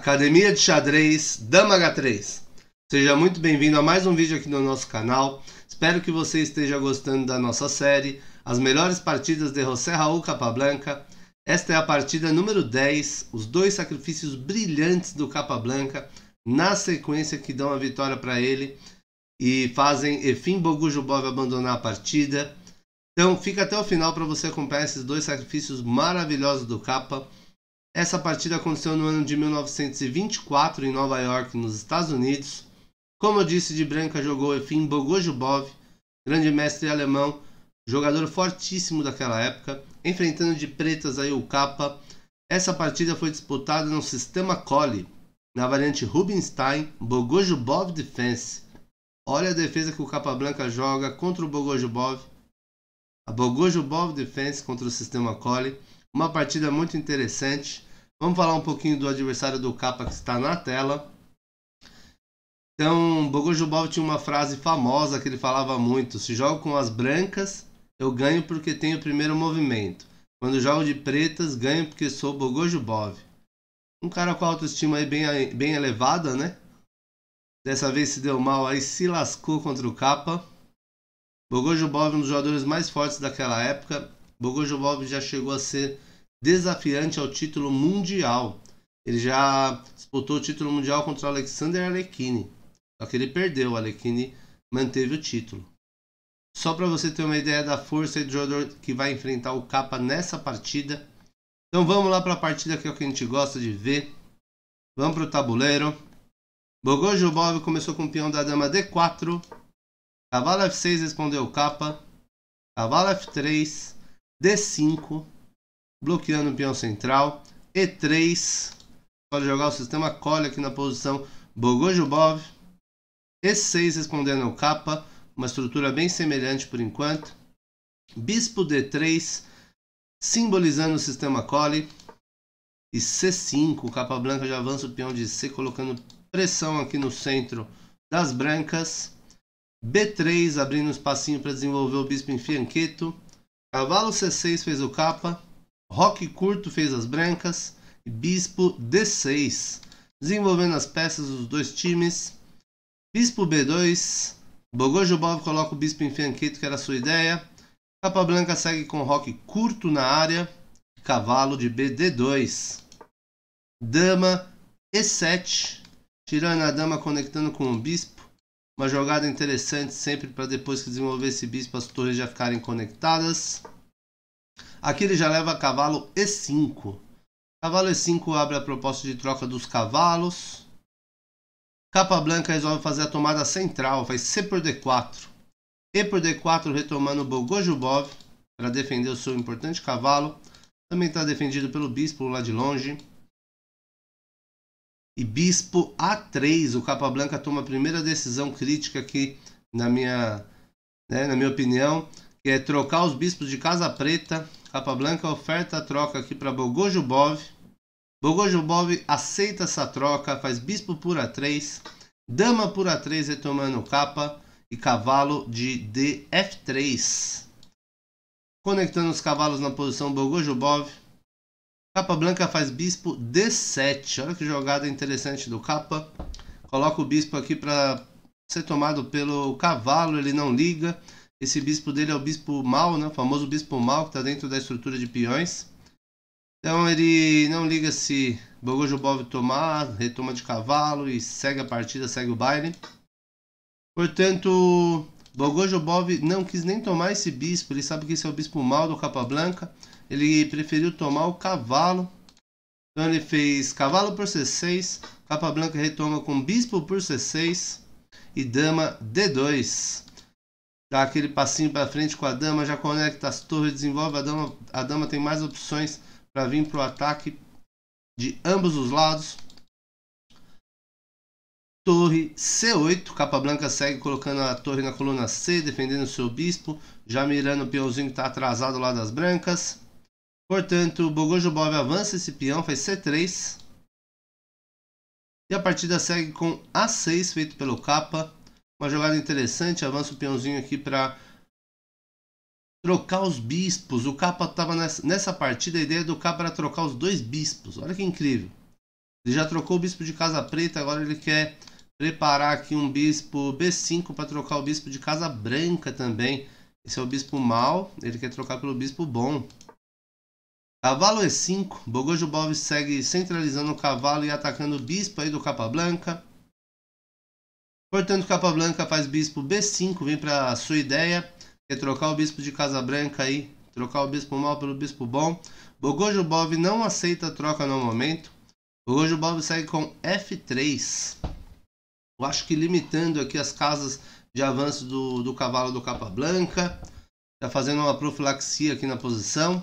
Academia de Xadrez, Dama H3. Seja muito bem-vindo a mais um vídeo aqui no nosso canal. Espero que você esteja gostando da nossa série, as melhores partidas de José Raul Capablanca. Esta é a partida número 10, os dois sacrifícios brilhantes do Capablanca, na sequência que dão a vitória para ele e fazem Efim Bogoljubov abandonar a partida. Então fica até o final para você acompanhar esses dois sacrifícios maravilhosos do Capa. Essa partida aconteceu no ano de 1924 em Nova York, nos Estados Unidos. Como eu disse, de branca jogou Efim Bogoljubov, grande mestre alemão, jogador fortíssimo daquela época, enfrentando de pretas aí o Capa. Essa partida foi disputada no sistema Colli, na variante Rubinstein Bogoljubov Defense. Olha a defesa que o Capablanca joga contra o Bogoljubov. A Bogoljubov Defense contra o sistema Colli. Uma partida muito interessante. Vamos falar um pouquinho do adversário do Capa que está na tela. Então, Bogoljubov tinha uma frase famosa que ele falava muito: se jogo com as brancas, eu ganho porque tenho o primeiro movimento. Quando jogo de pretas, ganho porque sou Bogoljubov. Um cara com autoestima aí bem elevada, né? Dessa vez se deu mal aí, se lascou contra o Capa. Bogoljubov é um dos jogadores mais fortes daquela época. Bogoljubov já chegou a ser desafiante ao título mundial. Ele já disputou o título mundial contra o Alexander Alekhine. Só que ele perdeu, o Alekhine manteve o título. Só para você ter uma ideia da força do jogador que vai enfrentar o Capa nessa partida. Então vamos lá para a partida que é o que a gente gosta de ver. Vamos para o tabuleiro. Bogoljubov começou com o peão da dama D4. Cavalo F6 respondeu o Capa. Cavalo F3. D5, bloqueando o peão central. E3, pode jogar o sistema Colli aqui na posição Bogoljubov. E6 respondendo ao Capa, uma estrutura bem semelhante por enquanto. Bispo D3, simbolizando o sistema Colli. E C5, o Capablanca já avança o peão de C, colocando pressão aqui no centro das brancas. B3, abrindo um espacinho para desenvolver o bispo em fianqueto. Cavalo C6 fez o Capa, roque curto fez as brancas e bispo D6, desenvolvendo as peças dos dois times. Bispo B2, Bogoljubov coloca o bispo em fianqueto, que era a sua ideia. Capablanca segue com roque curto na área, cavalo de BD2. Dama E7, tirando a dama conectando com o bispo. Uma jogada interessante sempre para depois que desenvolver esse bispo as torres já ficarem conectadas. Aqui ele já leva cavalo E5. Cavalo E5 abre a proposta de troca dos cavalos. Capablanca resolve fazer a tomada central, faz C por D4. E por D4 retomando Bogoljubov para defender o seu importante cavalo. Também está defendido pelo bispo lá de longe. E bispo A3, o Capablanca toma a primeira decisão crítica aqui na minha opinião, que é trocar os bispos de casa preta. Capablanca oferta a troca aqui para Bogoljubov. Bogoljubov aceita essa troca, faz bispo por A3, dama por A3 retomando o Capa e cavalo de DF3. Conectando os cavalos na posição Bogoljubov. Capablanca faz bispo D7. Olha que jogada interessante do Capa. Coloca o bispo aqui para ser tomado pelo cavalo. Ele não liga. Esse bispo dele é o bispo mau, né? O famoso bispo mau que está dentro da estrutura de peões. Então ele não liga se Bogoljubov tomar, retoma de cavalo e segue a partida, segue o baile. Portanto, Bogoljubov não quis nem tomar esse bispo. Ele sabe que esse é o bispo mau do Capablanca. Ele preferiu tomar o cavalo. Então ele fez cavalo por C6. Capablanca retoma com bispo por C6. E dama D2. Dá aquele passinho para frente com a dama. Já conecta as torres. Desenvolve a dama. A dama tem mais opções para vir para o ataque de ambos os lados. Torre C8. Capablanca segue colocando a torre na coluna C. Defendendo o seu bispo. Já mirando o peãozinho que está atrasado lá das brancas. Portanto, Bogoljubov avança esse peão, faz C3. E a partida segue com A6, feito pelo Capa. Uma jogada interessante, avança o peãozinho aqui para trocar os bispos. O Capa estava nessa partida, a ideia do Capa era trocar os dois bispos. Olha que incrível. Ele já trocou o bispo de casa preta, agora ele quer preparar aqui um bispo B5 para trocar o bispo de casa branca também. Esse é o bispo mau, ele quer trocar pelo bispo bom. Cavalo E5, Bogojubov segue centralizando o cavalo e atacando o bispo aí do Capablanca. Portanto, Capablanca faz bispo B5, vem para sua ideia, quer trocar o bispo de casa branca aí, trocar o bispo mau pelo bispo bom. Bogojubov não aceita a troca no momento. Bogojubov segue com F3. Eu acho que limitando aqui as casas de avanço do cavalo do Capablanca. Está fazendo uma profilaxia aqui na posição.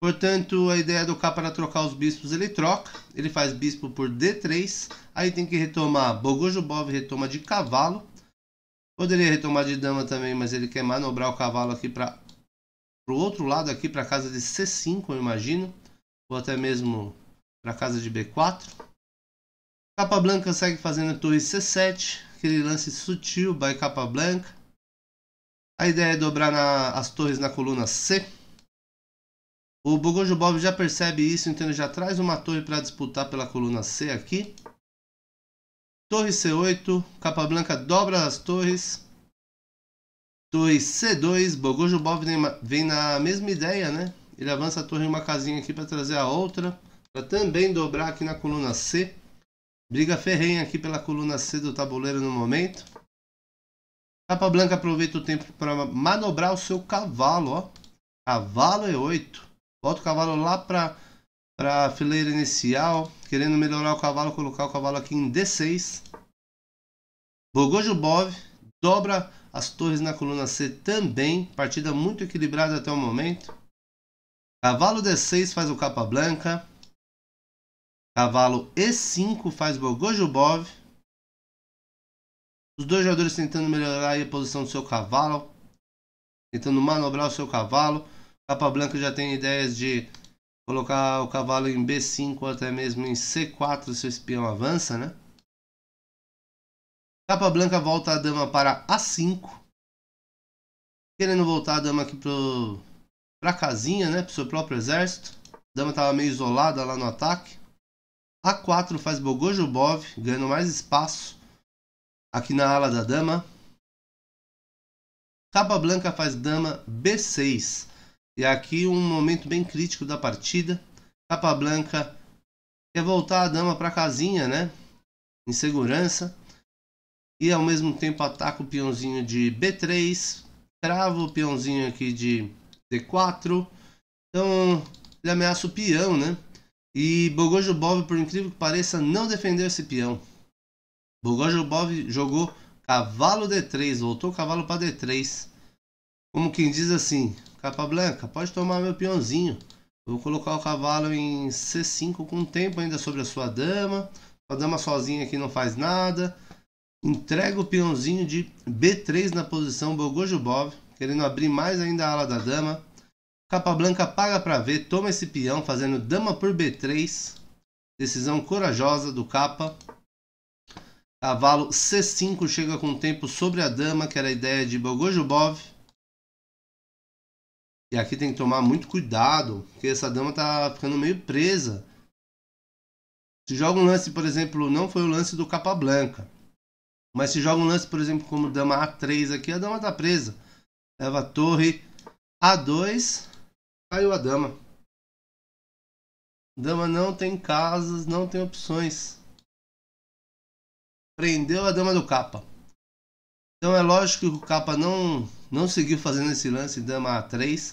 Portanto, a ideia do Capa era trocar os bispos, ele troca. Ele faz bispo por D3. Aí tem que retomar. Bogojubov retoma de cavalo. Poderia retomar de dama também, mas ele quer manobrar o cavalo aqui para o outro lado, aqui para a casa de C5, eu imagino. Ou até mesmo para a casa de B4. Capablanca segue fazendo torre C7. Aquele lance sutil by Capablanca. A ideia é dobrar as torres na coluna C. O Bogojubov já percebe isso, então ele já traz uma torre para disputar pela coluna C aqui. Torre C8, Capablanca dobra as torres. Torre C2, Bogojubov vem na mesma ideia, né? Ele avança a torre uma casinha aqui para trazer a outra, para também dobrar aqui na coluna C. Briga ferrenha aqui pela coluna C do tabuleiro no momento. Capablanca aproveita o tempo para manobrar o seu cavalo, ó. Cavalo E8. Bota o cavalo lá para a fileira inicial, querendo melhorar o cavalo, colocar o cavalo aqui em D6. Bogojubov dobra as torres na coluna C também, partida muito equilibrada até o momento. Cavalo D6 faz o Capablanca. Cavalo E5 faz Bogojubov. Os dois jogadores tentando melhorar a posição do seu cavalo, tentando manobrar o seu cavalo. Capablanca já tem ideias de colocar o cavalo em B5 ou até mesmo em C4 se o espião avança, né? Capablanca volta a dama para A5. Querendo voltar a dama aqui para a casinha, né? Para o seu próprio exército. A dama estava meio isolada lá no ataque. A4 faz Bogojubov, ganhando mais espaço aqui na ala da dama. Capablanca faz dama B6. E aqui um momento bem crítico da partida. Capablanca quer voltar a dama para a casinha, né? Em segurança. E ao mesmo tempo ataca o peãozinho de B3. Trava o peãozinho aqui de D4. Então ele ameaça o peão, né? E Bogojubov, por incrível que pareça, não defendeu esse peão. Bogojubov jogou cavalo D3. Voltou o cavalo para D3. Como quem diz assim: Capablanca, pode tomar meu peãozinho. Eu vou colocar o cavalo em C5 com tempo ainda sobre a sua dama. A dama sozinha aqui não faz nada. Entrega o peãozinho de B3 na posição Bogojubov, querendo abrir mais ainda a ala da dama. Capablanca paga para ver, toma esse peão, fazendo dama por B3. Decisão corajosa do Capa. Cavalo C5 chega com tempo sobre a dama, que era a ideia de Bogojubov. E aqui tem que tomar muito cuidado, porque essa dama tá ficando meio presa. Se joga um lance, por exemplo, não foi o lance do Capablanca, mas se joga um lance, por exemplo, como dama A3 aqui, a dama tá presa. Leva a torre A2, caiu a dama. Dama não tem casas, não tem opções. Prendeu a dama do Capa. Então é lógico que o Capa não seguiu fazendo esse lance dama A3.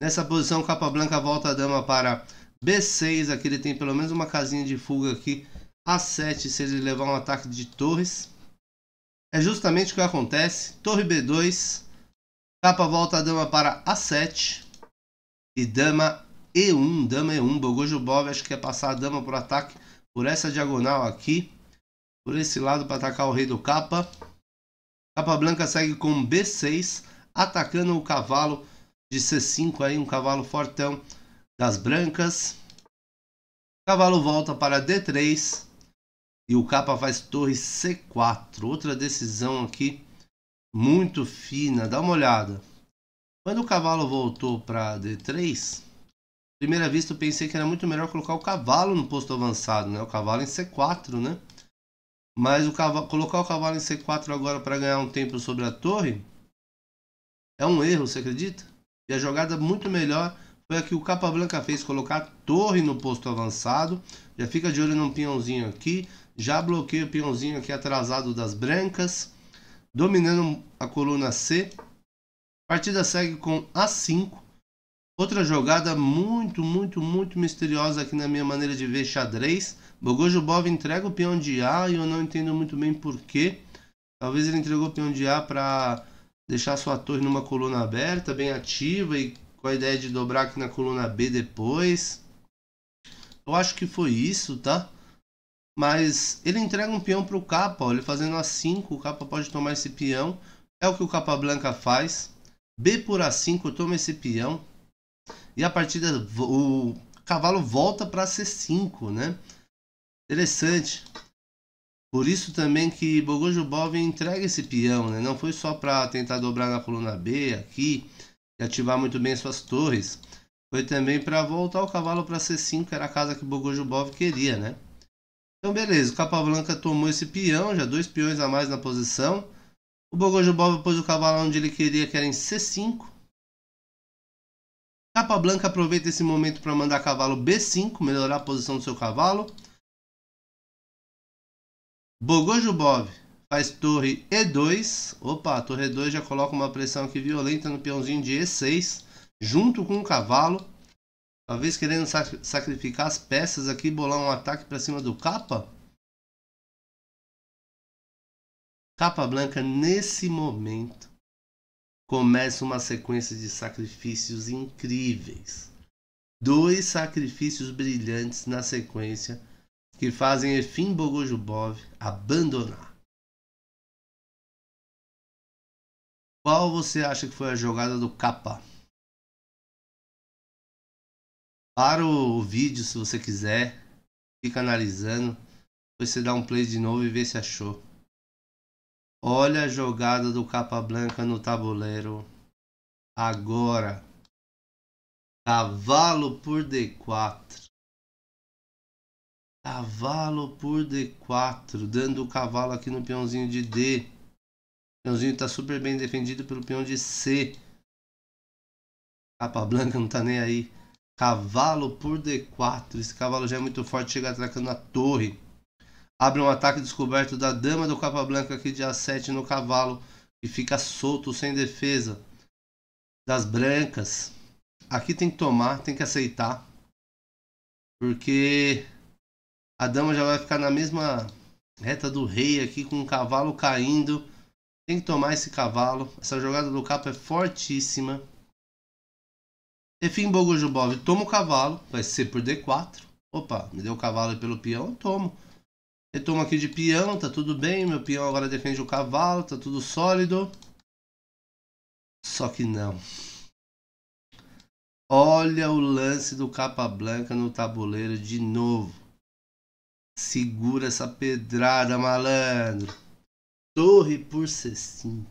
Nessa posição, o Capablanca volta a dama para B6. Aqui ele tem pelo menos uma casinha de fuga aqui. A7 se ele levar um ataque de torres. É justamente o que acontece. Torre B2. Capa volta a dama para A7. E dama E1. Dama E1. Bogojubov acho que quer passar a dama por ataque por essa diagonal aqui. Por esse lado para atacar o rei do Capa. Capablanca segue com B6, atacando o cavalo de C5 aí, um cavalo fortão das brancas. Cavalo volta para D3 e o Capa faz torre C4. Outra decisão aqui muito fina, dá uma olhada. Quando o cavalo voltou para D3, primeira vista eu pensei que era muito melhor colocar o cavalo no posto avançado, né? O cavalo em C4, né? Mas colocar o cavalo em C4 agora para ganhar um tempo sobre a torre é um erro, você acredita? E a jogada muito melhor foi a que o Capablanca fez, colocar a torre no posto avançado. Já fica de olho num peãozinho aqui. Já bloqueia o peãozinho aqui atrasado das brancas, dominando a coluna C. A partida segue com A5. Outra jogada muito misteriosa aqui na minha maneira de ver xadrez. Bogojubov entrega o peão de A e eu não entendo muito bem porquê. Talvez ele entregou o peão de A para deixar sua torre numa coluna aberta, bem ativa, e com a ideia de dobrar aqui na coluna B depois. Eu acho que foi isso, tá? Mas ele entrega um peão para o capa, ó, ele fazendo A5, o capa pode tomar esse peão. É o que o Capablanca faz. B por A5, eu tomo esse peão. E a partida, o cavalo volta para C5, né? Interessante. Por isso também que Bogojubov entrega esse peão, né? Não foi só para tentar dobrar na coluna B aqui e ativar muito bem suas torres. Foi também para voltar o cavalo para C5, que era a casa que Bogojubov queria, né? Então beleza, o Capablanca tomou esse peão, já 2 peões a mais na posição. O Bogojubov pôs o cavalo onde ele queria, que era em C5. Capablanca aproveita esse momento para mandar cavalo B5, melhorar a posição do seu cavalo. Bogojubov faz torre E2. Opa, a torre E2 já coloca uma pressão aqui violenta no peãozinho de E6, junto com o cavalo. Talvez querendo sacrificar as peças aqui, bolar um ataque para cima do capa. Capablanca, nesse momento, começa uma sequência de sacrifícios incríveis. 2 sacrifícios brilhantes na sequência que fazem Efim Bogojubov abandonar. Qual você acha que foi a jogada do capa? Para o vídeo se você quiser, fica analisando, depois você dá um play de novo e vê se achou. Olha a jogada do Capablanca no tabuleiro. Agora, cavalo por D4. Cavalo por D4, dando o cavalo aqui no peãozinho de D. O peãozinho está super bem defendido pelo peão de C. Capablanca não está nem aí. Cavalo por D4. Esse cavalo já é muito forte, chega atracando a torre. Abre um ataque descoberto da dama do Capablanca aqui de A7 no cavalo. E fica solto, sem defesa. Das brancas. Aqui tem que tomar, tem que aceitar. Porque a dama já vai ficar na mesma reta do rei aqui, com o cavalo caindo. Tem que tomar esse cavalo. Essa jogada do capa é fortíssima. Efim Bogojubov toma o cavalo. Vai ser por D4. Opa, me deu o cavalo pelo peão, eu tomo. Eu tomo aqui de peão, tá tudo bem. Meu peão agora defende o cavalo, tá tudo sólido. Só que não. Olha o lance do Capablanca no tabuleiro de novo. Segura essa pedrada, malandro. Torre por C5.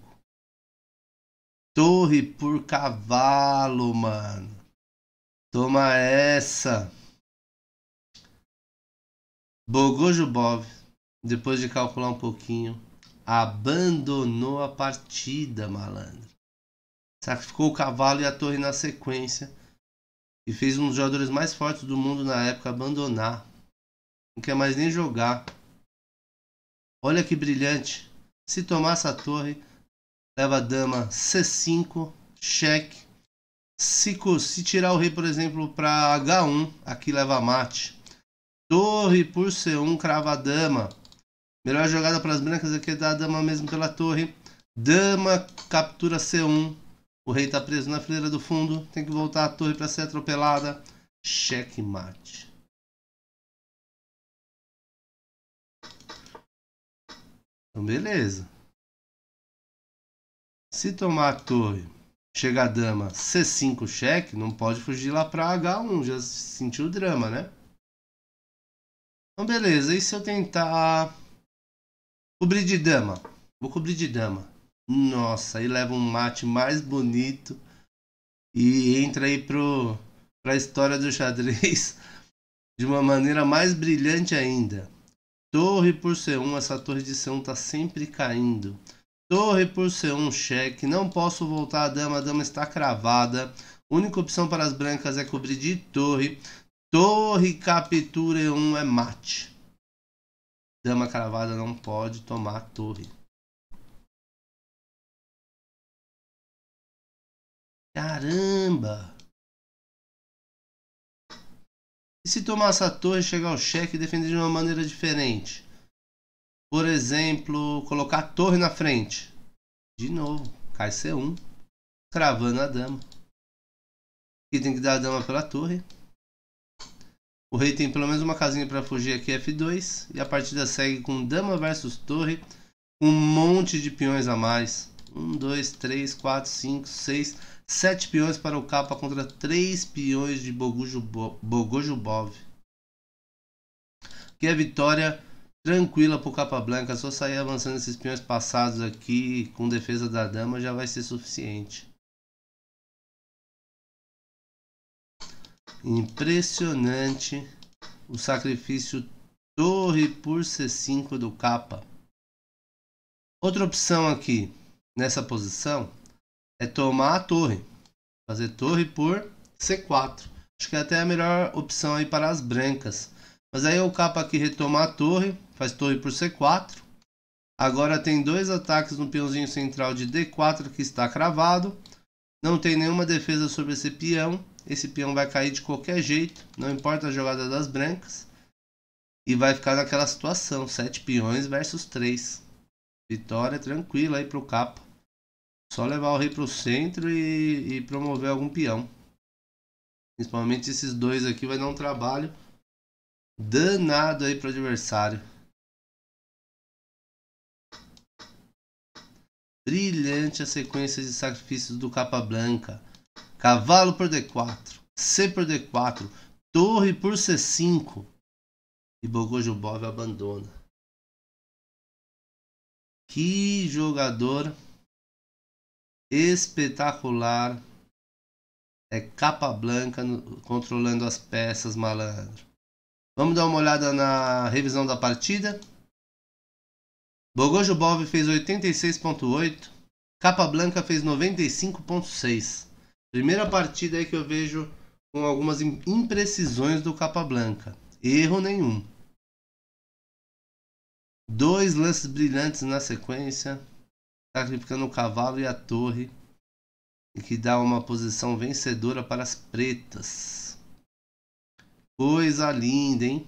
Torre por cavalo, mano. Toma essa. Bogojubov, depois de calcular um pouquinho, abandonou a partida, malandro. Sacrificou o cavalo e a torre na sequência. E fez um dos jogadores mais fortes do mundo na época abandonar. Não quer mais nem jogar. Olha que brilhante. Se tomar essa torre, leva a dama C5, cheque. Se tirar o rei, por exemplo, para H1, aqui leva mate. Torre por C1, crava a dama. Melhor jogada para as brancas aqui é dar a dama mesmo pela torre. Dama captura C1. O rei está preso na fileira do fundo. Tem que voltar a torre para ser atropelada. Cheque mate. Então beleza. Se tomar a torre, chega a dama C5 cheque, não pode fugir lá para H1. Já sentiu o drama, né? Então beleza. E se eu tentar cobrir de dama? Vou cobrir de dama. Nossa, aí leva um mate mais bonito. E entra aí pro para a história do xadrez de uma maneira mais brilhante ainda. Torre por C1, essa torre de C1 tá sempre caindo. Torre por C1, cheque, não posso voltar a dama está cravada. Única opção para as brancas é cobrir de torre. Torre captura E1 é mate. Dama cravada não pode tomar torre. Caramba! E se tomar essa torre, chegar ao cheque e defender de uma maneira diferente? Por exemplo, colocar a torre na frente. De novo, cai C1, cravando a dama. E tem que dar a dama pela torre. O rei tem pelo menos uma casinha para fugir aqui, F2. E a partida segue com dama versus torre. Um monte de peões a mais. 1, 2, 3, 4, 5, 6, 7 peões para o capa contra 3 peões de Bogojubov. Aqui é vitória tranquila para o capa branca. Só sair avançando esses peões passados aqui com defesa da dama já vai ser suficiente. Impressionante o sacrifício torre por C5 do capa. Outra opção aqui nessa posição é tomar a torre, fazer torre por C4. Acho que é até a melhor opção aí para as brancas. Mas aí o capa aqui retoma a torre, faz torre por C4. Agora tem dois ataques no peãozinho central de D4 que está cravado. Não tem nenhuma defesa sobre esse peão. Esse peão vai cair de qualquer jeito, não importa a jogada das brancas. E vai ficar naquela situação, 7 peões versus 3. Vitória tranquila aí para o capa. Só levar o rei para o centro e promover algum peão. Principalmente esses dois aqui vai dar um trabalho danado aí para o adversário. Brilhante a sequência de sacrifícios do capa branca. Cavalo por D4, C por D4, torre por C5 e Bogojubov abandona. Que jogador espetacular. É capa branca controlando as peças, malandro. Vamos dar uma olhada na revisão da partida. Bogojubov fez 86.8, capa branca fez 95.6. Primeira partida aí que eu vejo com algumas imprecisões do capa branca. Erro nenhum. 2 lances brilhantes na sequência, sacrificando o cavalo e a torre, e que dá uma posição vencedora para as pretas. Coisa linda, hein?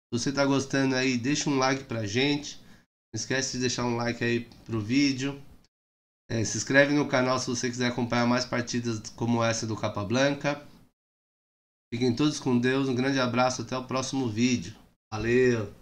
Se você tá gostando aí, deixa um like pra gente. Não esquece de deixar um like aí pro vídeo. Se inscreve no canal se você quiser acompanhar mais partidas como essa do capa branca. Fiquem todos com Deus, um grande abraço, até o próximo vídeo. Valeu!